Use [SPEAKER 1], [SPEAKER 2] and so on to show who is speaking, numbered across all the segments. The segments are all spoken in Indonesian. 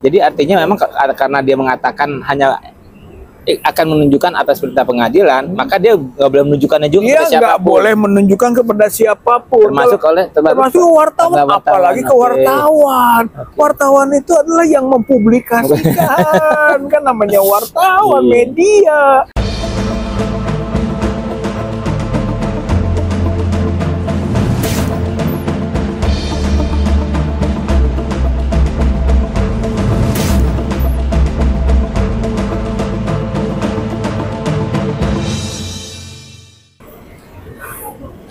[SPEAKER 1] Jadi artinya memang karena dia mengatakan hanya akan menunjukkan atas perintah pengadilan, maka dia nggak boleh menunjukkannya juga kepada siapapun.
[SPEAKER 2] Nggak boleh menunjukkan kepada siapapun. Termasuk wartawan, apalagi ke wartawan. Wartawan itu adalah yang mempublikasikan, kan namanya wartawan, media.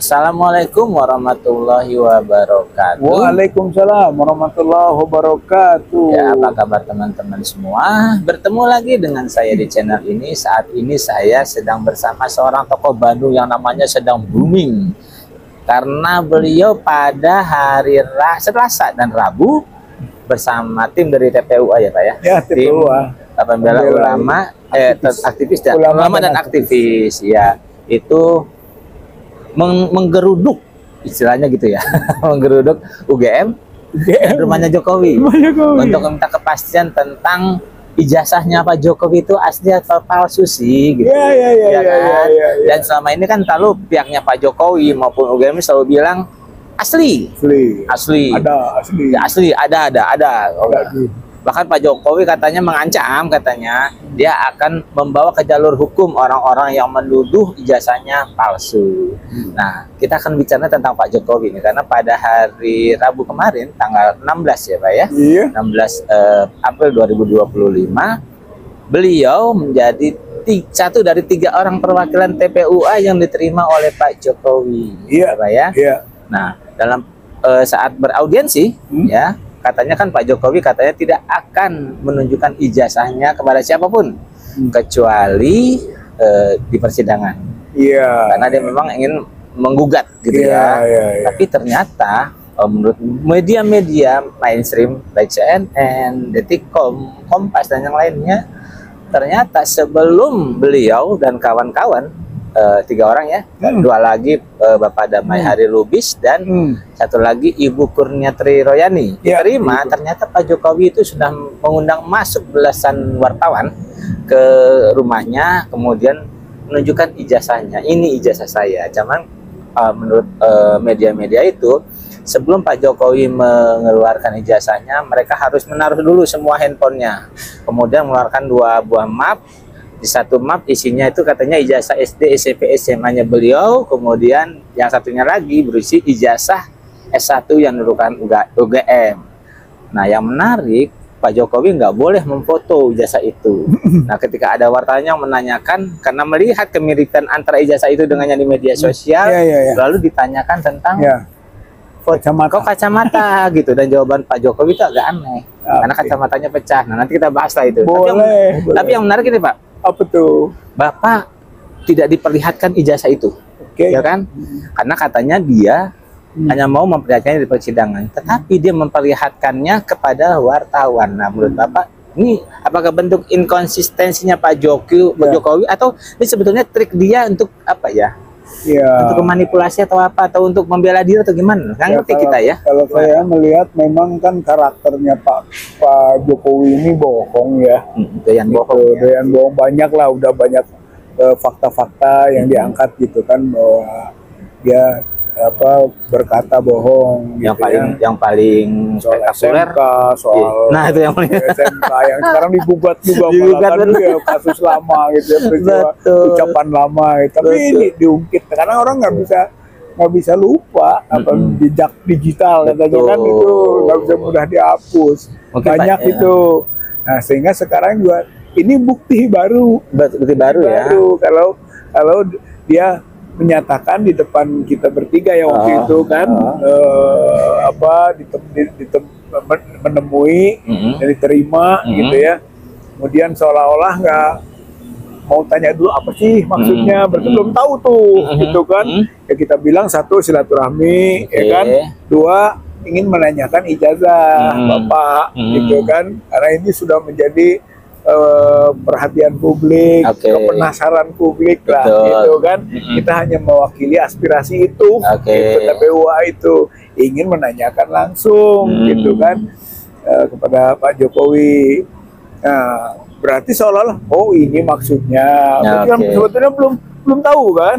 [SPEAKER 1] Assalamualaikum warahmatullahi wabarakatuh.
[SPEAKER 2] Waalaikumsalam warahmatullahi wabarakatuh.
[SPEAKER 1] Ya, apa kabar teman-teman semua? Bertemu lagi dengan saya di channel ini. Saat ini saya sedang bersama seorang tokoh Bandung yang namanya sedang booming. Karena beliau pada hari Selasa dan Rabu bersama tim dari TPUA ya Pak ya?
[SPEAKER 2] Ya, TPUA.
[SPEAKER 1] Pembela ulama, aktivis dan ulama dan aktivis ya. Itu menggeruduk istilahnya gitu ya, menggeruduk UGM rumahnya Jokowi untuk meminta kepastian tentang ijazahnya Pak Jokowi itu asli atau palsu sih gitu. Dan selama ini kan selalu pihaknya Pak Jokowi maupun UGM selalu bilang asli. Ada. Bahkan Pak Jokowi katanya mengancam, katanya dia akan membawa ke jalur hukum orang-orang yang menuduh ijazahnya palsu. Nah, kita akan bicara tentang Pak Jokowi ini karena pada hari Rabu kemarin tanggal 16 ya Pak ya, 16 April 2025, beliau menjadi satu dari 3 orang perwakilan TPUA yang diterima oleh Pak Jokowi, ya Pak ya. Nah, dalam saat beraudiensi ya, katanya kan Pak Jokowi katanya tidak akan menunjukkan ijazahnya kepada siapapun kecuali di persidangan. Karena dia memang ingin menggugat gitu ya. Tapi ternyata menurut media-media mainstream baik CNN, Detikcom, Kompas dan yang lainnya, ternyata sebelum beliau dan kawan-kawan 3 orang ya, 2 lagi Bapak Damai Hari Lubis dan 1 lagi Ibu Kurniatri Royani diterima. Ternyata Pak Jokowi itu sudah mengundang masuk belasan wartawan ke rumahnya, kemudian menunjukkan ijazahnya. Ini ijazah saya. Cuman menurut media-media itu, sebelum Pak Jokowi mengeluarkan ijazahnya, mereka harus menaruh dulu semua handphonenya, kemudian mengeluarkan 2 buah map. Di satu map isinya itu katanya ijazah SD, SMP, SMA-nya beliau, kemudian yang satunya lagi berisi ijazah S1 yang dilakukan UGM. Nah, yang menarik, Pak Jokowi nggak boleh memfoto ijazah itu. Nah, ketika ada wartawan yang menanyakan, karena melihat kemiripan antara ijazah itu dengannya di media sosial, lalu ditanyakan tentang kacamata gitu, dan jawaban Pak Jokowi itu agak aneh, karena kacamatanya pecah. Nah, nanti kita bahas lah itu. Tapi yang menarik ini Pak,
[SPEAKER 2] apa tuh?
[SPEAKER 1] Bapak tidak diperlihatkan ijazah itu, ya kan? Karena katanya dia hanya mau memperlihatkannya di persidangan, tetapi dia memperlihatkannya kepada wartawan. Nah, menurut Bapak, ini apakah bentuk inkonsistensinya Pak Jokowi atau ini sebetulnya trik dia untuk apa ya? Untuk memanipulasi atau apa, atau untuk membela diri atau gimana? Kan ngerti kita ya.
[SPEAKER 2] Kalau saya melihat memang kan karakternya Pak Jokowi ini bohong ya.
[SPEAKER 1] Doyan bohong.
[SPEAKER 2] Banyak lah, udah banyak fakta-fakta yang diangkat gitu kan, bahwa dia berkata bohong
[SPEAKER 1] yang
[SPEAKER 2] gitu
[SPEAKER 1] yang paling spektakuler
[SPEAKER 2] soal
[SPEAKER 1] itu yang paling
[SPEAKER 2] SMK yang sekarang digugat kan ya, kasus lama gitu ya, peristiwa ucapan lama gitu. Tapi ini diungkit karena orang nggak bisa lupa jejak digital katanya kan, itu nggak bisa mudah dihapus. Banyak itu. Nah, sehingga sekarang juga ini bukti baru ya, kalau dia menyatakan di depan kita bertiga ya waktu itu kan, menemui dan diterima gitu ya. Kemudian seolah-olah nggak mau tanya dulu apa sih maksudnya, berarti belum tahu tuh gitu kan. Ya kita bilang 1, silaturahmi, ya kan. 2, ingin menanyakan ijazah Bapak gitu kan, karena ini sudah menjadi perhatian publik, penasaran publik lah gitu kan. Kita hanya mewakili aspirasi itu, TPUA itu ingin menanyakan langsung gitu kan. kepada Pak Jokowi. Nah, berarti seolah-olah oh ini maksudnya. Berarti kan sebetulnya belum tahu kan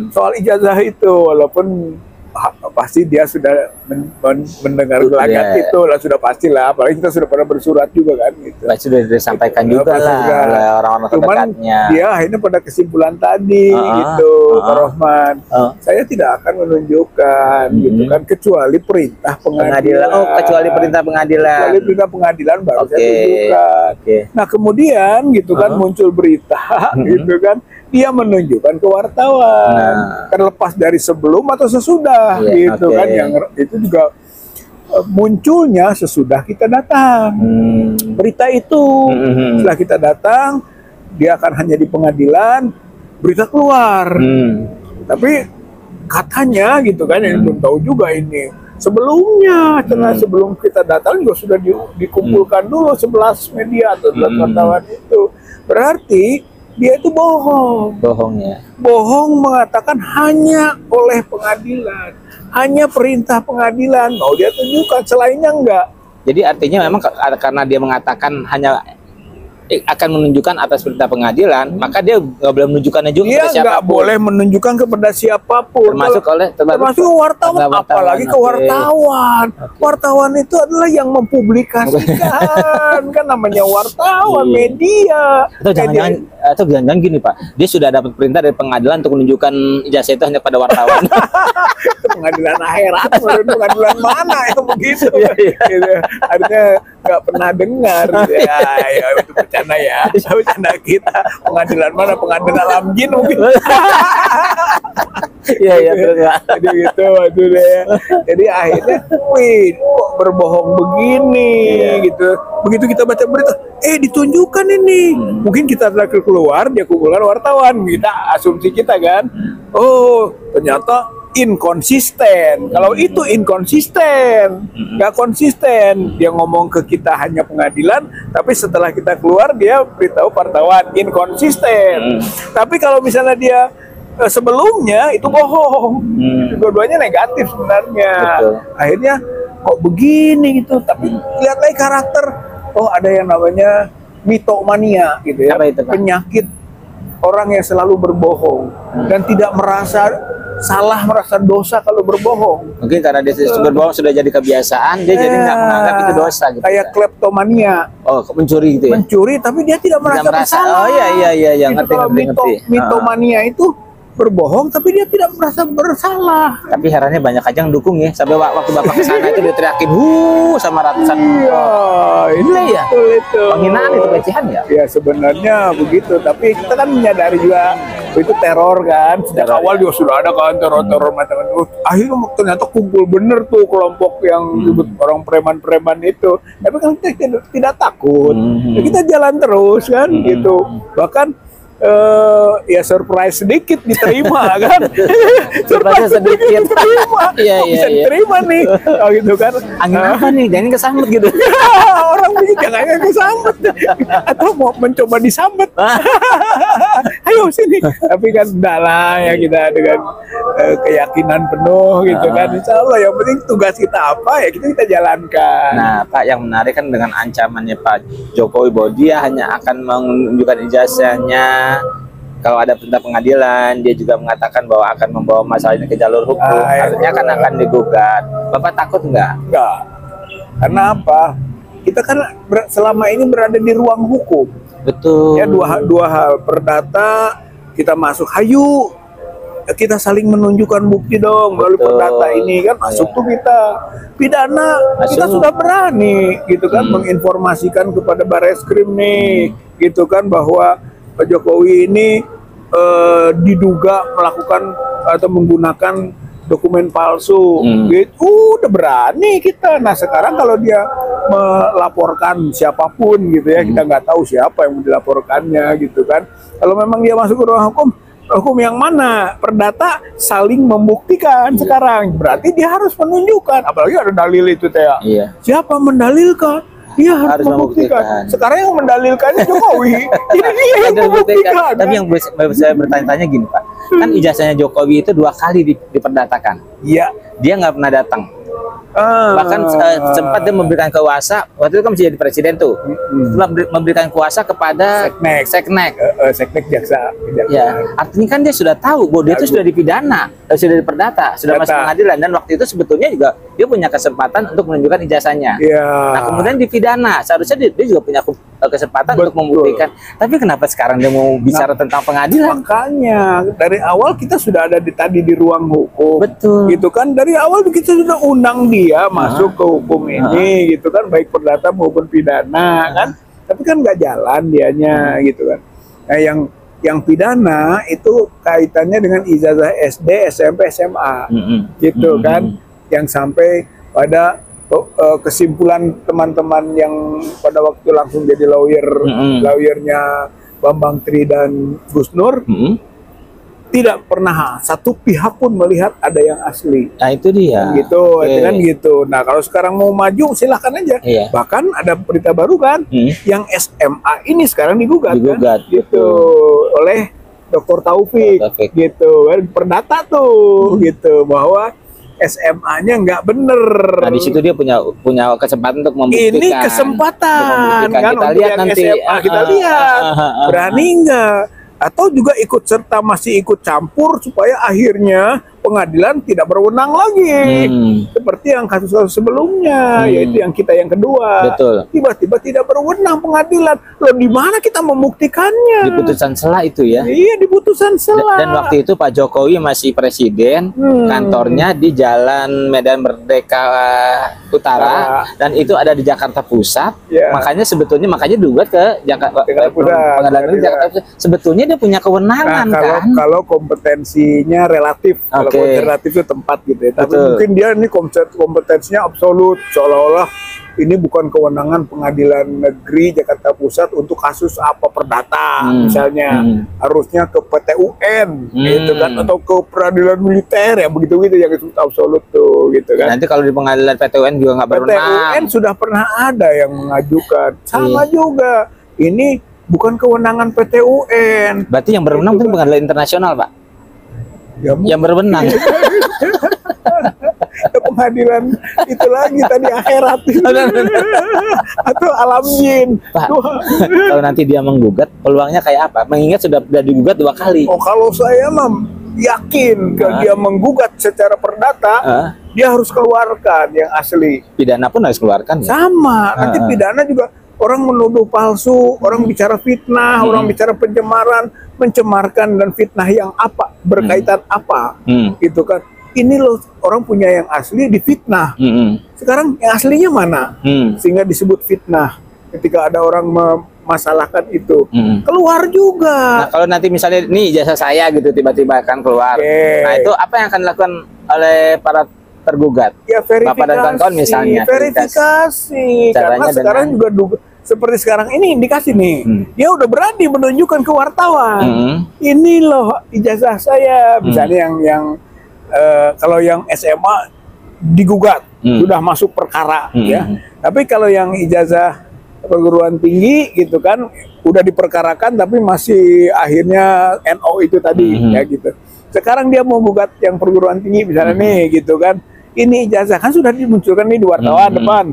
[SPEAKER 2] soal ijazah itu, walaupun pasti dia sudah mendengar gelagat itu lah, sudah pastilah, apalagi kita sudah pernah bersurat juga kan gitu.
[SPEAKER 1] Sudah disampaikan juga lah oleh orang-orang terdekatnya.
[SPEAKER 2] Dia akhirnya pada kesimpulan tadi gitu, Pak Rohman. Saya tidak akan menunjukkan gitu kan, kecuali perintah pengadilan.
[SPEAKER 1] Oh, kecuali perintah pengadilan.
[SPEAKER 2] Kecuali perintah pengadilan baru saya tunjukkan. Nah, kemudian gitu kan muncul berita gitu kan, dia menunjukkan ke wartawan, terlepas dari sebelum atau sesudah gitu kan, yang itu juga munculnya sesudah kita datang. Berita itu setelah kita datang, dia akan hanya di pengadilan, berita keluar. Tapi katanya gitu kan, yang belum tahu juga ini. Sebelumnya, karena sebelum kita datang juga sudah dikumpulkan dulu 11 media atau 11 wartawan itu. Berarti dia itu bohong. Bohong mengatakan hanya oleh pengadilan, hanya perintah pengadilan mau dia tunjukkan, selainnya enggak.
[SPEAKER 1] Jadi artinya memang karena dia mengatakan hanya akan menunjukkan atas perintah pengadilan, maka dia nggak boleh menunjukkannya juga kepada siapapun.
[SPEAKER 2] Nggak boleh menunjukkan kepada siapapun, termasuk wartawan, apalagi ke wartawan. Wartawan itu adalah yang mempublikasikan, kan namanya wartawan, media.
[SPEAKER 1] Atau jangan-jangan gini Pak, dia sudah dapat perintah dari pengadilan untuk menunjukkan ijazah itu hanya pada wartawan.
[SPEAKER 2] Itu pengadilan akhirat, pengadilan mana itu begitu? Gitu. Artinya nggak pernah dengar. Ya itu bercanda ya, bercanda kita. Pengadilan mana? Pengadilan alam jin mungkin.
[SPEAKER 1] Iya terus Pak.
[SPEAKER 2] Jadi gitu, itu deh. Jadi akhirnya, wih, kok berbohong begini gitu. Begitu kita baca berita, ditunjukkan ini. Mungkin kita terakhir keluar, dia kumpulkan wartawan. Kita asumsi kita kan, oh ternyata inkonsisten. Kalau itu inkonsisten, nggak konsisten. Dia ngomong ke kita hanya pengadilan, tapi setelah kita keluar dia beritahu wartawan, inkonsisten. Tapi kalau misalnya dia sebelumnya itu bohong. Dua-duanya negatif sebenarnya. Akhirnya kok begini gitu. Tapi lihat lagi karakter. Oh, ada yang namanya mitomania gitu ya. Penyakit orang yang selalu berbohong dan tidak merasa salah, merasa dosa kalau berbohong.
[SPEAKER 1] Mungkin karena dia berbohong sudah jadi kebiasaan, dia jadi nggak menganggap itu dosa gitu.
[SPEAKER 2] Kayak kleptomania.
[SPEAKER 1] Oh, mencuri gitu ya.
[SPEAKER 2] Mencuri tapi dia tidak merasa bersalah.
[SPEAKER 1] Oh iya, ngerti.
[SPEAKER 2] Mitomania itu berbohong tapi dia tidak merasa bersalah.
[SPEAKER 1] Tapi herannya banyak aja yang dukung ya. Sampai waktu Bapak kesana itu diteriakin sama ratusan.
[SPEAKER 2] Ini ya.
[SPEAKER 1] Penghinaan itu, pelecehan ya.
[SPEAKER 2] Ya sebenarnya begitu, tapi kita kan menyadari juga itu teror kan. Sejak awal juga sudah ada kan teror macam-macam. Akhirnya ternyata kumpul bener tuh kelompok yang disebut orang preman-preman itu. Tapi kan kita tidak takut. Kita jalan terus kan gitu. Bahkan ya surprise sedikit diterima kan.
[SPEAKER 1] Surprise sedikit
[SPEAKER 2] diterima. Bisa diterima nih. Oh gitu kan.
[SPEAKER 1] Angin apa nih? Jangan kesambet gitu.
[SPEAKER 2] Orang begini jangan kesambet. Atau mau mencoba disambet. Ayo sini. Tapi kan enggak lah ya, kita dengan keyakinan penuh gitu kan. Insya Allah yang penting tugas kita apa ya kita jalankan.
[SPEAKER 1] Nah Pak, yang menarik kan dengan ancamannya Pak Jokowi bahwa dia hanya akan menunjukkan ijazahnya kalau ada perintah pengadilan. Dia juga mengatakan bahwa akan membawa masalah ini ke jalur hukum. Artinya kan akan digugat. Bapak takut nggak?
[SPEAKER 2] Enggak. Karena apa? Kita kan selama ini berada di ruang hukum.
[SPEAKER 1] Betul.
[SPEAKER 2] Ya dua hal. Perdata kita masuk, hayu kita saling menunjukkan bukti dong melalui perdata ini kan masuk tuh kita. Pidana kita sudah berani gitu kan menginformasikan kepada Barreskrim nih gitu kan bahwa Pak Jokowi ini diduga melakukan atau menggunakan dokumen palsu. Gitu udah berani kita. Nah sekarang kalau dia melaporkan siapapun gitu ya, kita nggak tahu siapa yang dilaporkannya gitu kan. Kalau memang dia masuk ke ruang hukum yang mana? Perdata saling membuktikan sekarang. Berarti dia harus menunjukkan. Apalagi ada dalil itu Teh. Siapa mendalilkan? Dia harus membuktikan. Sekarang yang mendalilkannya Jokowi. Jadi dia yang membuktikan.
[SPEAKER 1] Tapi yang saya bertanya-tanya gini Pak, kan ijazahnya Jokowi itu 2 kali diperdatakan.
[SPEAKER 2] Iya.
[SPEAKER 1] Dia nggak pernah datang. Bahkan sempat dia memberikan kuasa, waktu itu kan masih jadi presiden tuh, setelah memberikan kuasa kepada seknek.
[SPEAKER 2] Seknek jaksa.
[SPEAKER 1] Ya, artinya kan dia sudah tahu bahwa dia itu sudah dipidana, sudah diperdata, sudah masuk pengadilan, dan waktu itu sebetulnya juga dia punya kesempatan untuk menunjukkan ijazahnya. Nah, kemudian dipidana, seharusnya dia juga punya kesempatan untuk membuktikan. Tapi kenapa sekarang dia mau bicara tentang pengadilan?
[SPEAKER 2] Makanya dari awal kita sudah ada tadi di ruang hukum.
[SPEAKER 1] Betul.
[SPEAKER 2] Gitu kan, dari awal kita sudah undang dia masuk ke hukum ini, gitu kan, baik perdata maupun pidana kan. Tapi kan nggak jalan dianya, gitu kan. Nah, yang pidana itu kaitannya dengan ijazah SD, SMP, SMA, gitu kan, yang sampai pada kesimpulan teman-teman yang pada waktu langsung jadi lawyernya Bambang Tri dan Gus Nur, tidak pernah satu pihak pun melihat ada yang asli.
[SPEAKER 1] Nah itu dia.
[SPEAKER 2] Gitu, kan gitu. Nah kalau sekarang mau maju silahkan aja. Bahkan ada berita baru kan, yang SMA ini sekarang digugat kan? Gitu oleh Dr. Taufik, gitu. Perdata tuh, gitu, bahwa SMA-nya nggak bener.
[SPEAKER 1] Nah di situ dia punya kesempatan untuk membuktikan.
[SPEAKER 2] Ini kesempatan kan,
[SPEAKER 1] kita lihat nanti.
[SPEAKER 2] SMA kita lihat berani nggak, atau juga ikut serta masih ikut campur supaya akhirnya pengadilan tidak berwenang lagi, seperti yang kasus-kasus sebelumnya, yaitu yang kita yang kedua.
[SPEAKER 1] Betul.
[SPEAKER 2] Tiba-tiba tidak berwenang pengadilan. Loh, di mana kita membuktikannya?
[SPEAKER 1] Di putusan sela itu ya.
[SPEAKER 2] Iya, di putusan sela.
[SPEAKER 1] Dan waktu itu Pak Jokowi masih presiden, kantornya di Jalan Medan Merdeka Utara, dan itu ada di Jakarta Pusat. Makanya digugat ke Jakarta Pengadilan Negeri Jakarta Pusat. Sebetulnya dia punya kewenangan kan.
[SPEAKER 2] Kalau kompetensinya relatif. Relatif itu tempat gitu ya. Tapi mungkin dia ini kompetensinya absolut, seolah-olah ini bukan kewenangan pengadilan negeri Jakarta Pusat untuk kasus apa perdata, misalnya harusnya ke PT UN, gitu kan, atau ke peradilan militer ya, begitu yang itu absolut tuh, gitu kan.
[SPEAKER 1] Nanti kalau di pengadilan PT UN juga nggak berwenang.
[SPEAKER 2] PT UN sudah pernah ada yang mengajukan, sama juga. Ini bukan kewenangan PT UN.
[SPEAKER 1] Berarti yang berwenang itu pengadilan internasional, Pak. Yang berwenang.
[SPEAKER 2] Pengadilan itu lagi tadi akhirat atau alam jin.
[SPEAKER 1] Pak, kalau nanti dia menggugat, peluangnya kayak apa? Mengingat sudah digugat 2 kali.
[SPEAKER 2] Oh, kalau saya mah yakin kalau dia menggugat secara perdata, dia harus keluarkan yang asli.
[SPEAKER 1] Pidana pun harus keluarkan. Ya?
[SPEAKER 2] Sama. Nanti pidana juga orang menuduh palsu, orang bicara fitnah, orang bicara pencemaran, mencemarkan dan fitnah yang apa, berkaitan apa, gitu kan. Ini loh, orang punya yang asli difitnah. Sekarang yang aslinya mana? Sehingga disebut fitnah. Ketika ada orang memasalahkan itu, keluar juga.
[SPEAKER 1] Nah, kalau nanti misalnya nih ijazah saya gitu tiba-tiba akan keluar. Nah, itu apa yang akan dilakukan oleh para tergugat?
[SPEAKER 2] Ya, verifikasi.
[SPEAKER 1] Bapak dan kawan-kawan misalnya.
[SPEAKER 2] Verifikasi. Karena sekarang juga seperti sekarang ini indikasi nih, dia udah berani menunjukkan ke wartawan. Ini loh ijazah saya, misalnya yang kalau yang SMA digugat, sudah masuk perkara, ya. Tapi kalau yang ijazah perguruan tinggi gitu kan, udah diperkarakan tapi masih akhirnya NO itu tadi, ya gitu. Sekarang dia mau gugat yang perguruan tinggi misalnya nih, gitu kan. Ini ijazah kan sudah dimunculkan nih di wartawan depan.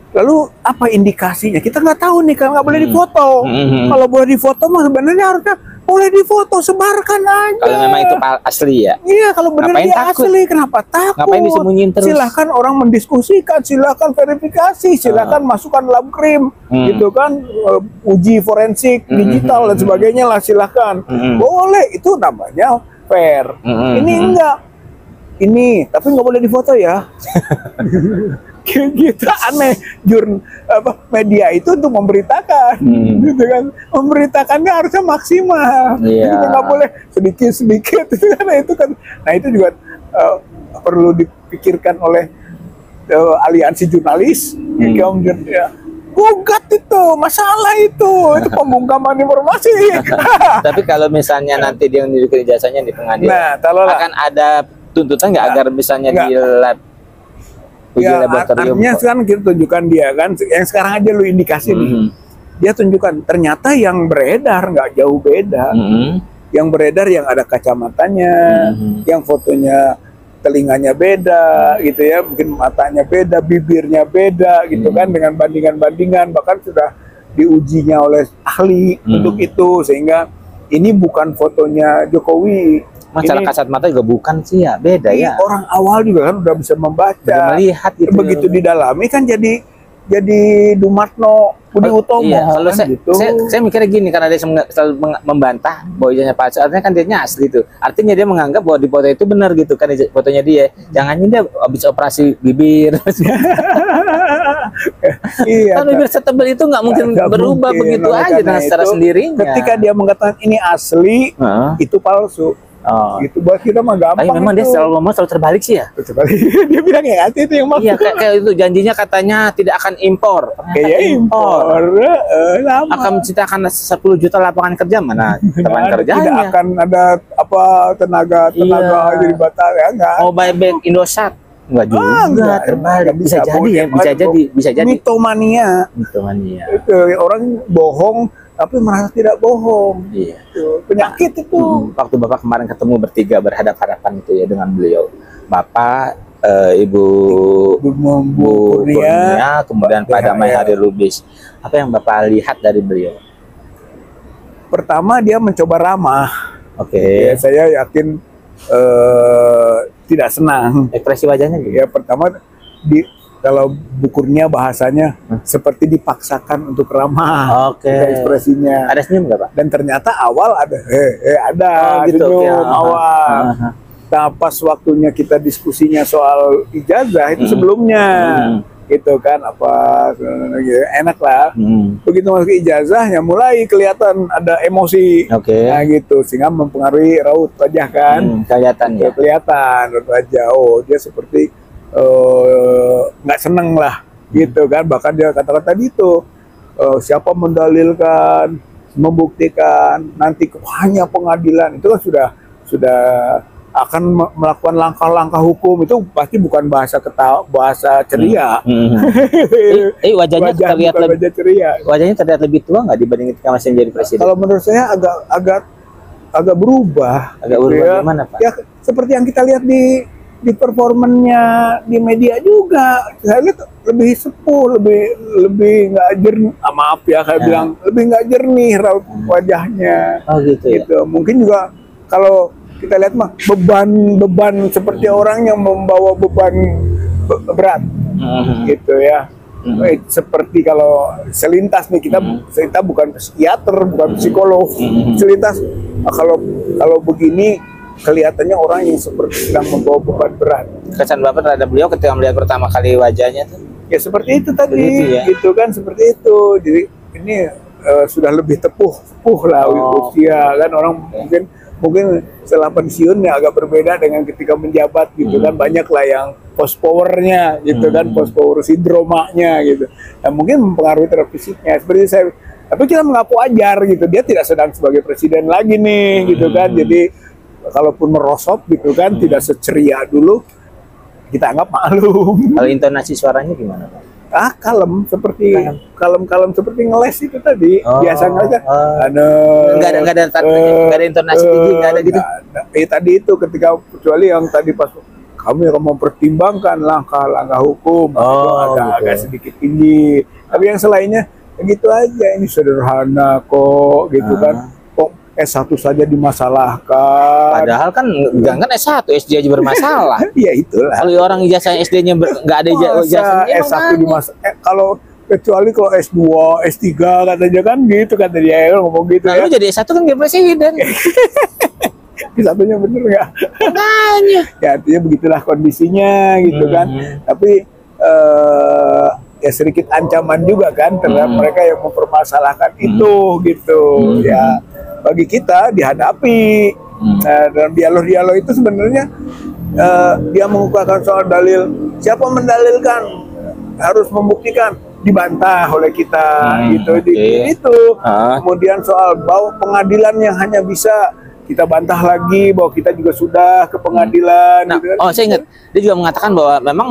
[SPEAKER 2] Lalu apa indikasinya? Kita nggak tahu nih, kan nggak boleh difoto. Kalau boleh difoto mah sebenarnya harusnya boleh difoto, sebarkan aja.
[SPEAKER 1] Kalau memang itu asli ya.
[SPEAKER 2] Iya, kalau benar dia asli, kenapa takut?
[SPEAKER 1] Ngapain disembunyiin terus?
[SPEAKER 2] Silahkan orang mendiskusikan, silahkan verifikasi, silahkan masukkan lab krim, gitu kan, uji forensik digital dan sebagainya lah, silahkan. Boleh, itu namanya fair. Ini enggak. Ini, tapi nggak boleh difoto ya. Kita aneh, media itu untuk memberitakan, gitu kan, memberitakannya harusnya maksimal, nggak boleh sedikit itu kan, nah itu juga perlu dipikirkan oleh aliansi jurnalis, gugat itu masalah itu pembungkaman informasi.
[SPEAKER 1] Tapi kalau misalnya nanti dia menunjukkan ijazahnya di pengadilan, akan ada tuntutan nggak agar misalnya di lab?
[SPEAKER 2] Ya, artinya sekarang kita tunjukkan dia kan, yang sekarang aja lu indikasi nih, dia tunjukkan ternyata yang beredar nggak jauh beda, yang beredar yang ada kacamatanya, yang fotonya telinganya beda gitu ya, mungkin matanya beda, bibirnya beda gitu kan, dengan bandingan-bandingan, bahkan sudah diujinya oleh ahli untuk itu, sehingga ini bukan fotonya Jokowi.
[SPEAKER 1] Masalah
[SPEAKER 2] Ini
[SPEAKER 1] kasat mata juga bukan sih ya, beda ya.
[SPEAKER 2] orang awal juga kan udah bisa membaca,
[SPEAKER 1] Udah melihat gitu.
[SPEAKER 2] begitu didalami kan jadi Dumatno Budi Utomo.
[SPEAKER 1] Iya, kalau
[SPEAKER 2] kan gitu.
[SPEAKER 1] saya mikirnya gini, karena dia selalu membantah bahwa ijazahnya palsu, artinya kan dia asli itu. Artinya dia menganggap bahwa di foto itu benar gitu kan, fotonya dia. Jangan dia habis operasi bibir.
[SPEAKER 2] Iya,
[SPEAKER 1] Kan bibir setebal itu nggak mungkin berubah begitu aja dengan secara sendirinya.
[SPEAKER 2] Ketika dia mengatakan ini asli, itu palsu.
[SPEAKER 1] Oh.
[SPEAKER 2] Gitu buat kita mah gampang.
[SPEAKER 1] Tapi memang
[SPEAKER 2] itu.
[SPEAKER 1] dia selalu ngomong selalu terbalik sih ya.
[SPEAKER 2] Terbalik. Dia bilang ya itu yang maksud.
[SPEAKER 1] Iya, kayak itu janjinya katanya tidak akan impor.
[SPEAKER 2] Kayak impor. Lama.
[SPEAKER 1] Akan menciptakan 10 juta lapangan kerja, mana teman kerjanya.
[SPEAKER 2] Tidak akan ada apa tenaga jadi batal ya enggak.
[SPEAKER 1] Mau buyback Indosat. Enggak juga,
[SPEAKER 2] enggak,
[SPEAKER 1] terbalik. Bisa jadi ya, bisa jadi.
[SPEAKER 2] Mitomania. Itu orang bohong tapi merasa tidak bohong.
[SPEAKER 1] Iya.
[SPEAKER 2] Itu penyakit itu.
[SPEAKER 1] Waktu Bapak kemarin ketemu bertiga berhadapan itu ya dengan beliau. Bapak, Ibu Kurnia, kemudian Pak Damai Hari Lubis. Apa yang Bapak lihat dari beliau?
[SPEAKER 2] Pertama dia mencoba ramah.
[SPEAKER 1] Oke.
[SPEAKER 2] Ya, saya yakin tidak senang.
[SPEAKER 1] Ekspresi wajahnya gitu.
[SPEAKER 2] Ya pertama kalau bukurnya bahasanya seperti dipaksakan untuk ramah.
[SPEAKER 1] Oke.
[SPEAKER 2] Ekspresinya.
[SPEAKER 1] Ada senyum nggak Pak?
[SPEAKER 2] Dan ternyata awal ada, ada
[SPEAKER 1] gitu,
[SPEAKER 2] senyum
[SPEAKER 1] ya.
[SPEAKER 2] awal. Nah pas waktunya kita diskusinya soal ijazah itu sebelumnya, gitu kan enak lah. Begitu masuk ijazahnya mulai kelihatan ada emosi. Nah gitu sehingga mempengaruhi raut wajah kan.
[SPEAKER 1] Kelihatan ya.
[SPEAKER 2] Kelihatan raut wajah. Oh dia seperti nggak seneng lah gitu kan, bahkan dia kata-kata itu siapa mendalilkan membuktikan nanti hanya pengadilan, itu kan sudah akan melakukan langkah-langkah hukum, itu pasti bukan bahasa bahasa ceria.
[SPEAKER 1] Wajahnya terlihat lebih
[SPEAKER 2] ceria.
[SPEAKER 1] Wajahnya terlihat lebih tua nggak dibanding ketika masih menjadi presiden?
[SPEAKER 2] Kalau menurut saya agak berubah.
[SPEAKER 1] Agak berubah ya. Gimana Pak?
[SPEAKER 2] Ya seperti yang kita lihat di performannya di media juga, saya lihat lebih sepuh, lebih nggak jernih. Maaf ya, saya bilang lebih nggak jernih raut wajahnya.
[SPEAKER 1] Oh gitu.
[SPEAKER 2] Gitu. Mungkin juga kalau kita lihat mah beban seperti orang yang membawa beban berat, gitu ya. Seperti kalau selintas nih kita bukan psikiater, bukan psikolog, selintas kalau begini kelihatannya orang yang seperti sedang membawa beban berat.
[SPEAKER 1] Kesan Bapak terhadap beliau ketika melihat pertama kali wajahnya tuh?
[SPEAKER 2] Ya seperti itu tadi,
[SPEAKER 1] ya?
[SPEAKER 2] gitu kan, seperti itu. Jadi ini sudah lebih tepuh lah usia kan, orang mungkin setelah pensiunnya agak berbeda dengan ketika menjabat gitu kan, banyak lah yang post powernya gitu kan, post power sindromanya gitu. Nah, mungkin mempengaruhi terhadap fisiknya. Seperti saya, tapi kita mengaku wajar gitu, dia tidak sedang sebagai presiden lagi nih gitu kan, jadi kalaupun merosot gitu kan, tidak seceria dulu, kita anggap maklum.
[SPEAKER 1] Kalau intonasi suaranya gimana Pak?
[SPEAKER 2] Kalem seperti ngeles itu tadi. Biasa ngeles kan.
[SPEAKER 1] Nggak ada intonasi tinggi, nggak ada gitu.
[SPEAKER 2] Tadi itu ketika, kecuali yang tadi pas kami akan mempertimbangkan langkah-langkah hukum, itu agak sedikit tinggi. Tapi yang selainnya gitu aja, ini sederhana kok gitu kan. S1 saja dimasalahkan.
[SPEAKER 1] Padahal kan jangan S1, SD aja bermasalah.
[SPEAKER 2] Ya itulah.
[SPEAKER 1] Kalau orang ijazah SD-nya nggak ada ijazahnya,
[SPEAKER 2] S1 dimasalah. Kalau kecuali kalau S2, S3 katanya kan gitu, kata dia ngomong gitu.
[SPEAKER 1] Lalu jadi S1 kan dia presiden.
[SPEAKER 2] Satunya bener nggak?
[SPEAKER 1] Makanya.
[SPEAKER 2] Ya artinya begitulah kondisinya gitu kan. Tapi ya sedikit ancaman juga kan terhadap mereka yang mempermasalahkan itu gitu. Ya bagi kita dihadapi. Dalam dialog itu sebenarnya dia mengungkapkan soal dalil, siapa mendalilkan harus membuktikan, dibantah oleh kita gitu. Itu kemudian soal bahwa pengadilan yang hanya bisa, kita bantah lagi bahwa kita juga sudah ke pengadilan.
[SPEAKER 1] Nah,
[SPEAKER 2] gitu.
[SPEAKER 1] saya ingat dia juga mengatakan bahwa memang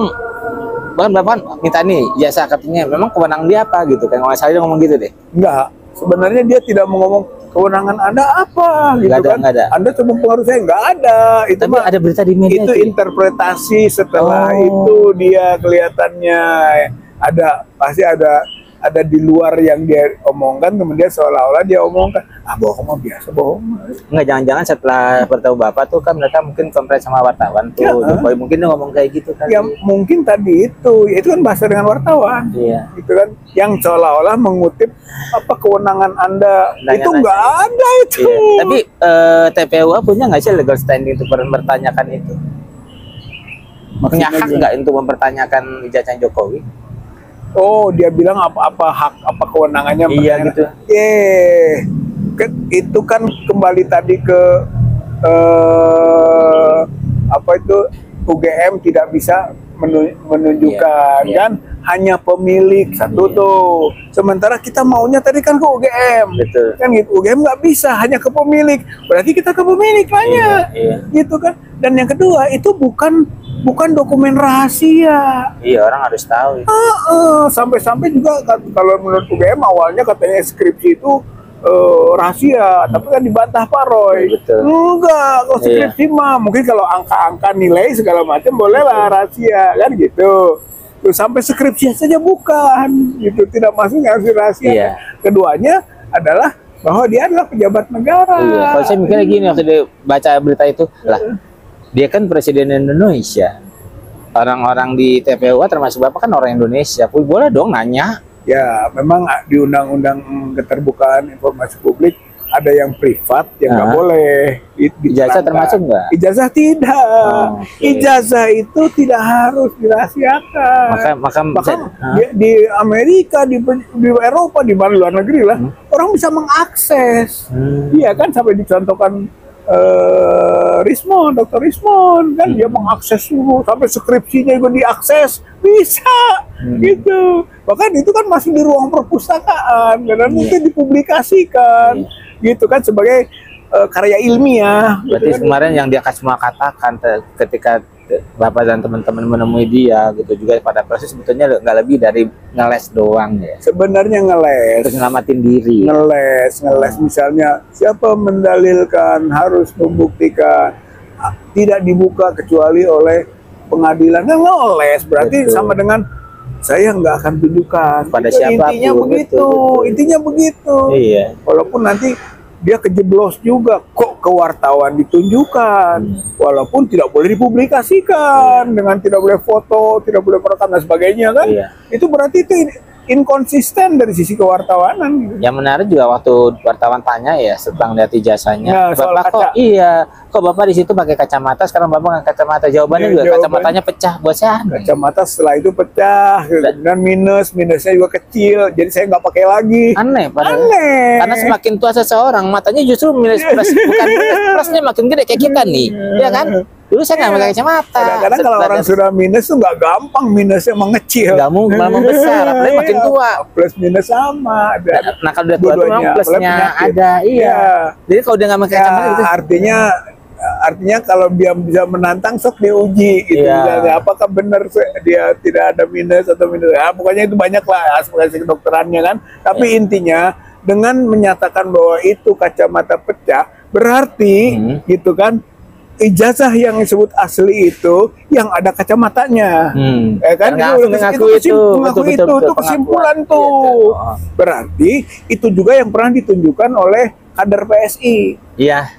[SPEAKER 1] bahkan Bapak minta nih jasa, katanya memang kewenangan dia apa gitu kan, nggak salah dia ngomong gitu deh.
[SPEAKER 2] Enggak, sebenarnya dia tidak mau ngomong kewenangan Anda apa gitu
[SPEAKER 1] Nggak ada,
[SPEAKER 2] kan?
[SPEAKER 1] nggak ada.
[SPEAKER 2] Anda cuma pengaruh saya, nggak ada. Itu
[SPEAKER 1] Tapi
[SPEAKER 2] mah
[SPEAKER 1] ada berita di media
[SPEAKER 2] itu
[SPEAKER 1] tuh ya?
[SPEAKER 2] interpretasi setelah
[SPEAKER 1] Oh.
[SPEAKER 2] itu dia kelihatannya pasti ada di luar yang dia omongkan, kemudian seolah-olah dia omongkan bohong mah biasa bohong.
[SPEAKER 1] Nggak, jangan-jangan setelah bertemu Bapak tuh kan mereka mungkin konferensi sama wartawan tuh.
[SPEAKER 2] Ya.
[SPEAKER 1] Jokowi mungkin dia ngomong kayak gitu kan.
[SPEAKER 2] Ya mungkin tadi itu kan bahasa dengan wartawan.
[SPEAKER 1] Iya.
[SPEAKER 2] Gitu kan, yang seolah-olah mengutip apa kewenangan Anda.
[SPEAKER 1] Nanya-nanya.
[SPEAKER 2] Itu nggak ada itu.
[SPEAKER 1] Iya. Tapi TPUA punya nggak sih legal standing untuk mempertanyakan itu? Punya hak nggak untuk mempertanyakan ijazah Jokowi?
[SPEAKER 2] Oh, dia bilang apa hak, apa kewenangannya?
[SPEAKER 1] Iya,
[SPEAKER 2] makanya.
[SPEAKER 1] gitu.
[SPEAKER 2] Itu kan kembali tadi ke apa itu, UGM tidak bisa menunjukkan
[SPEAKER 1] Iya, iya.
[SPEAKER 2] kan, hanya pemilik satu
[SPEAKER 1] Iya.
[SPEAKER 2] tuh. Sementara kita maunya tadi kan ke UGM.
[SPEAKER 1] Betul.
[SPEAKER 2] Kan gitu, UGM nggak bisa, hanya ke pemilik. Berarti kita ke pemilik nanya.
[SPEAKER 1] Iya.
[SPEAKER 2] Gitu kan. Dan yang kedua, itu bukan dokumen rahasia.
[SPEAKER 1] Iya, orang harus tahu.
[SPEAKER 2] Sampai-sampai juga kalau menurut UGM awalnya katanya skripsi itu rahasia, tapi kan dibantah Pak Roy.
[SPEAKER 1] Betul.
[SPEAKER 2] Enggak, kalau skripsi mah mungkin kalau angka-angka nilai segala macam bolehlah rahasia kan gitu. Terus sampai skripsi saja bukan, gitu, tidak masuk harus rahasia.
[SPEAKER 1] Iya.
[SPEAKER 2] Keduanya adalah bahwa dia adalah pejabat negara.
[SPEAKER 1] Iya. Kalau saya mikirnya gini waktu dia baca berita itu, lah dia kan presiden Indonesia. Orang-orang di TPUA termasuk Bapak kan orang Indonesia. Boleh dong nanya.
[SPEAKER 2] Ya, memang di Undang-Undang Keterbukaan Informasi Publik ada yang privat yang nggak boleh.
[SPEAKER 1] Ijazah termasuk nggak?
[SPEAKER 2] Ijazah tidak.
[SPEAKER 1] Oke.
[SPEAKER 2] Ijazah itu tidak harus dirahasiakan. Bahkan di Amerika, di Eropa, di mana luar negeri lah, orang bisa mengakses. Iya kan, sampai dicontohkan Dr. Rismond kan, dia mengakses dulu sampai skripsinya juga diakses, bisa gitu. Bahkan itu kan masih di ruang perpustakaan dan mungkin dipublikasikan gitu kan sebagai karya ilmiah.
[SPEAKER 1] Berarti
[SPEAKER 2] gitu kan.
[SPEAKER 1] kemarin yang dia semua katakan ketika Bapak dan teman-teman menemui dia gitu juga pada proses sebetulnya nggak lebih dari ngeles doang ya.
[SPEAKER 2] Sebenarnya ngeles.
[SPEAKER 1] Terus nyelamatin diri.
[SPEAKER 2] Ngeles misalnya siapa mendalilkan harus membuktikan tidak dibuka kecuali oleh pengadilan. Nah, ngeles berarti
[SPEAKER 1] Betul.
[SPEAKER 2] sama dengan saya nggak akan tunjukkan.
[SPEAKER 1] Pada
[SPEAKER 2] Itu
[SPEAKER 1] siapapun,
[SPEAKER 2] intinya begitu.
[SPEAKER 1] betul.
[SPEAKER 2] Intinya begitu.
[SPEAKER 1] Iya.
[SPEAKER 2] Walaupun nanti dia kejeblos juga kok ke wartawan ditunjukkan, walaupun tidak boleh dipublikasikan, dengan tidak boleh foto, tidak boleh merekam dan sebagainya kan.
[SPEAKER 1] Iya.
[SPEAKER 2] Itu berarti itu inkonsisten dari sisi kewartawanan.
[SPEAKER 1] Yang menarik juga waktu wartawan tanya ya setelah lihat ijazahnya,
[SPEAKER 2] Ya, soal
[SPEAKER 1] Bapak
[SPEAKER 2] kaca.
[SPEAKER 1] kok Bapak di situ pakai kacamata, sekarang Bapak nggak kacamata. Jawabannya
[SPEAKER 2] Ya,
[SPEAKER 1] juga
[SPEAKER 2] jawaban-
[SPEAKER 1] kacamatanya pecah buat saya.
[SPEAKER 2] Kacamata setelah itu pecah, dan minusnya juga kecil, jadi saya nggak pakai lagi.
[SPEAKER 1] Aneh padahal.
[SPEAKER 2] Aneh.
[SPEAKER 1] Karena semakin tua seseorang matanya justru minus plus, bukan minus plusnya makin gede kayak kita nih, ya kan? Dulu saya nggak pakai kacamata.
[SPEAKER 2] Kadang-kadang kalau orang sudah minus tuh nggak gampang, minusnya mengecil.
[SPEAKER 1] nggak mau malah membesar, apalagi makin tua.
[SPEAKER 2] Plus minus sama.
[SPEAKER 1] Nah kalau udah tua tuh memang plusnya ada, iya. Jadi kalau dia nggak pakai kacamata
[SPEAKER 2] Ya,
[SPEAKER 1] itu
[SPEAKER 2] artinya kalau dia bisa menantang sok diuji gitu.
[SPEAKER 1] Iya.
[SPEAKER 2] Misalnya, apakah benar dia tidak ada minus atau minus, ya pokoknya itu banyak lah aspek kedokterannya kan. Tapi intinya dengan menyatakan bahwa itu kacamata pecah berarti gitu kan, ijazah yang disebut asli itu yang ada kacamatanya. Ya kan,
[SPEAKER 1] Dan mengaku itu,
[SPEAKER 2] itu kesimpulan
[SPEAKER 1] pengakuan.
[SPEAKER 2] tuh.
[SPEAKER 1] Iya,
[SPEAKER 2] Berarti itu juga yang pernah ditunjukkan oleh kader PSI.
[SPEAKER 1] Iya.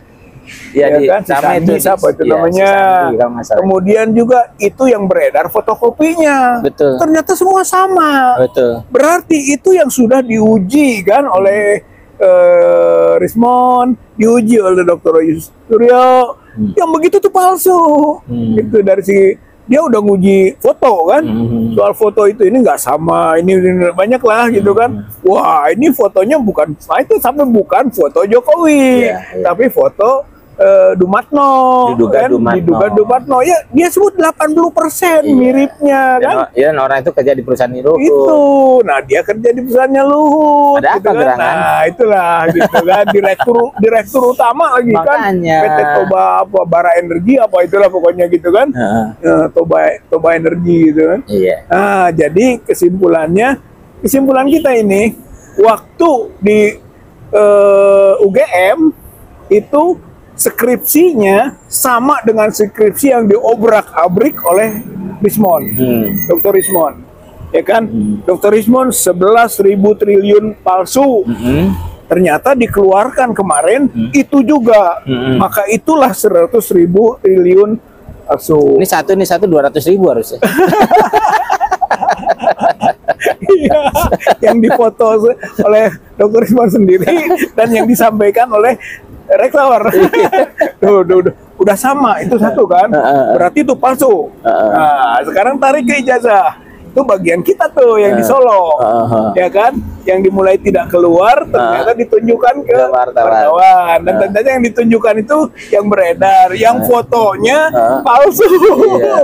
[SPEAKER 2] Ya kan, si
[SPEAKER 1] sama
[SPEAKER 2] Sandi, siapa itu
[SPEAKER 1] iya,
[SPEAKER 2] namanya.
[SPEAKER 1] si Sandi, kalau nggak salah.
[SPEAKER 2] Kemudian juga itu yang beredar fotokopinya.
[SPEAKER 1] Betul.
[SPEAKER 2] Ternyata semua sama.
[SPEAKER 1] Betul.
[SPEAKER 2] Berarti itu yang sudah diuji kan oleh Rismond, diuji oleh Dr. Suryo. Yang begitu tuh palsu. Itu dari si dia udah nguji foto kan, soal foto itu ini nggak sama, ini banyak lah gitu kan. Wah ini fotonya bukan, itu sampai bukan foto Jokowi, tapi foto Dumatno,
[SPEAKER 1] Diduga
[SPEAKER 2] kan?
[SPEAKER 1] Dumatno.
[SPEAKER 2] Diduga Dumatno. Ya dia sebut 80% miripnya kan.
[SPEAKER 1] Dan orang itu kerja di perusahaan Luhut.
[SPEAKER 2] Itu, nah dia kerja di perusahaannya Luhut.
[SPEAKER 1] Ada
[SPEAKER 2] gitu
[SPEAKER 1] apa gerangan?
[SPEAKER 2] Nah itulah gitu kan, direktur utama lagi
[SPEAKER 1] Makanya.
[SPEAKER 2] kan, PT Bara Energi apa itulah pokoknya gitu kan. Toba Energi gitu kan.
[SPEAKER 1] Iya.
[SPEAKER 2] Nah jadi kesimpulan kita ini, waktu di UGM itu skripsinya sama dengan skripsi yang diobrak-abrik oleh Rismon, Dr. Rismon, ya kan? Dr. Rismon 11.000 triliun palsu, ternyata dikeluarkan kemarin itu juga, maka itulah 100.000 triliun palsu.
[SPEAKER 1] Ini satu 200.000 harusnya.
[SPEAKER 2] Iya, yang difoto oleh Dr. Rismon sendiri dan yang disampaikan oleh rektor. Udah sama, itu satu kan, berarti itu palsu. Nah, sekarang tarik ke ijazah. Itu bagian kita tuh yang di Solo, ya kan, yang dimulai tidak keluar ternyata ditunjukkan ke wartawan, dan tentunya yang ditunjukkan itu yang beredar, yang fotonya palsu.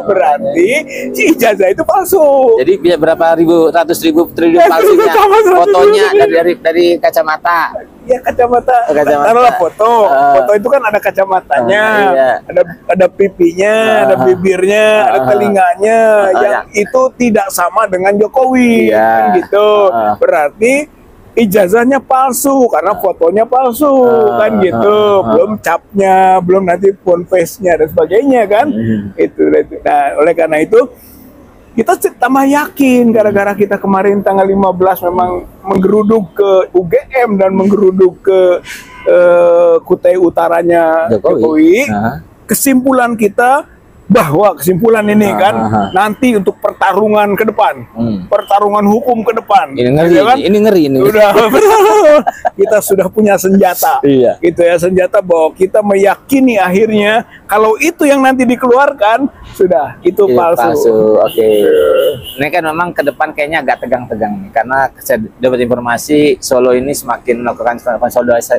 [SPEAKER 2] Berarti si ijazah itu palsu.
[SPEAKER 1] Jadi bisa berapa ratus ribu triliun palsunya, fotonya dari kacamata.
[SPEAKER 2] Ya kacamata. Taruhlah foto itu kan ada kacamatanya, ada pipinya, ada bibirnya, ada telinganya, yang itu tidak sama dengan Jokowi, kan gitu. Berarti ijazahnya palsu karena fotonya palsu, kan gitu. Belum capnya, belum nanti phone face-nya dan sebagainya kan. Itu. Nah, oleh karena itu kita tambah yakin gara-gara kita kemarin tanggal 15 memang menggeruduk ke UGM dan menggeruduk ke Kutai Utaranya Jokowi. Kesimpulan kita bahwa kesimpulan ini kan nanti untuk pertarungan ke depan, pertarungan hukum ke depan.
[SPEAKER 1] Ini ngeri, kan? Ini ngeri ini.
[SPEAKER 2] Udah, kita sudah punya senjata, gitu ya, senjata bahwa kita meyakini akhirnya kalau itu yang nanti dikeluarkan sudah itu palsu.
[SPEAKER 1] Oke. Ini kan memang ke depan kayaknya agak tegang-tegang nih, karena saya dapat informasi Solo ini semakin melakukan